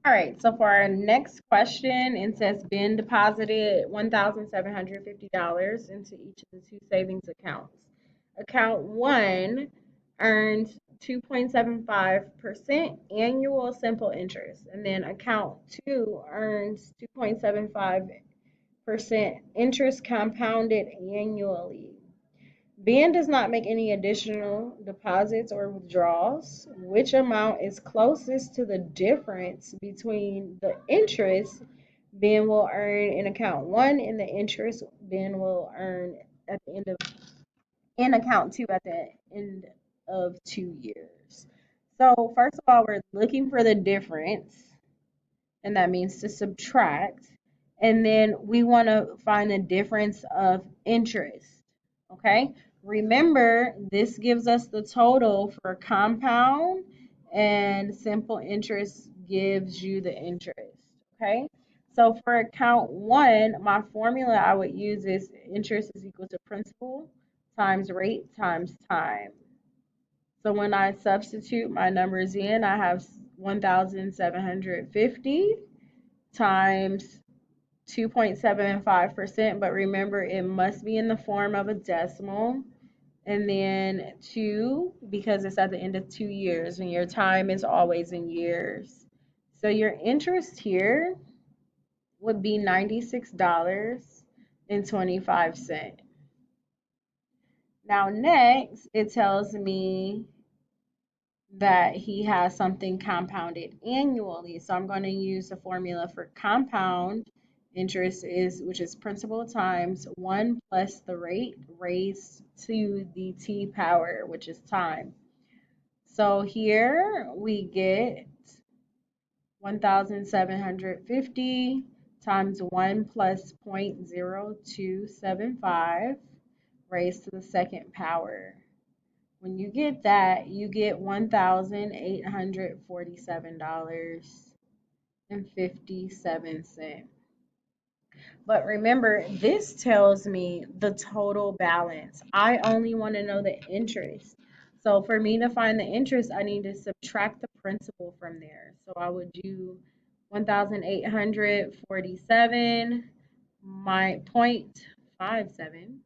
All right, so for our next question, it says Ben deposited $1,750 into each of the two savings accounts. Account one earns 2.75% annual simple interest, and then account two earns 2.75% interest compounded annually. Ben does not make any additional deposits or withdrawals. Which amount is closest to the difference between the interest Ben will earn in account one and the interest Ben will earn at the end of in account two at the end of 2 years? So first of all, we're looking for the difference, and that means to subtract. And then we want to find the difference of interest. Okay? Remember, this gives us the total for compound, and simple interest gives you the interest. Okay? So for account one, my formula I would use is interest is equal to principal times rate times time. So when I substitute my numbers in, I have 1,750 times 2.75%, but remember it must be in the form of a decimal. And then 2, because it's at the end of 2 years, and your time is always in years. So your interest here would be $96.25. Now, next, it tells me that he has something compounded annually. So I'm going to use the formula for compound interest is which is principal times 1 plus the rate raised to the t power, which is time. So here we get 1,750 times 1 plus 0.0275 raised to the second power. When you get that, you get $1,847.57. But remember, this tells me the total balance. I only want to know the interest. So for me to find the interest, I need to subtract the principal from there. So I would do 1,847 my 0.57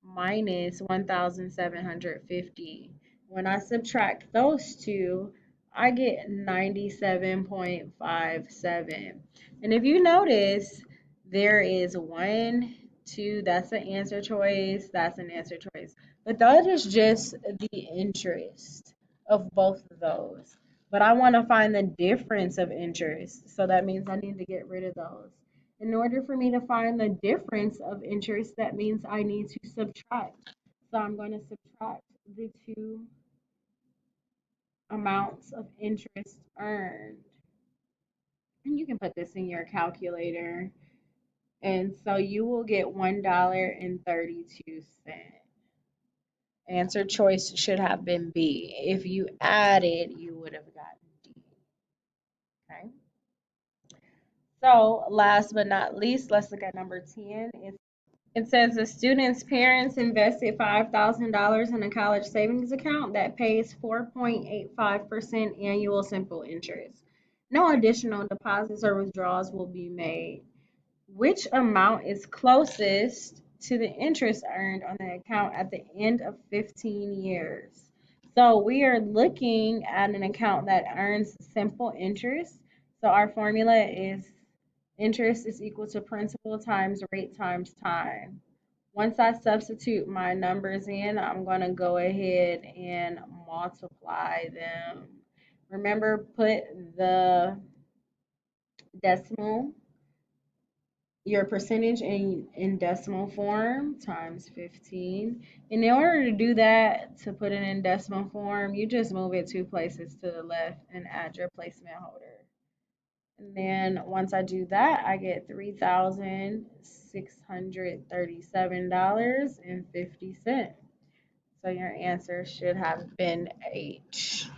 minus 1,750. When I subtract those two, I get 97.57. And if you notice, there is one, two, that's an answer choice, that's an answer choice. But that is just the interest of both of those. But I want to find the difference of interest. So that means I need to get rid of those. In order for me to find the difference of interest, that means I need to subtract. So I'm going to subtract the two amounts of interest earned. And you can put this in your calculator. And so you will get $1.32. Answer choice should have been B. If you added, you would have gotten D. Okay. So last but not least, let's look at number 10. It says the student's parents invested $5,000 in a college savings account that pays 4.85% annual simple interest. No additional deposits or withdrawals will be made. Which amount is closest to the interest earned on the account at the end of 15 years? So we are looking at an account that earns simple interest. So our formula is interest is equal to principal times rate times time. Once I substitute my numbers in, I'm going to go ahead and multiply them. Remember, put the decimal, your percentage in decimal form times 15. And in order to do that, to put it in decimal form, you just move it 2 places to the left and add your placement holder. And then once I do that, I get $3,637.50. So your answer should have been H.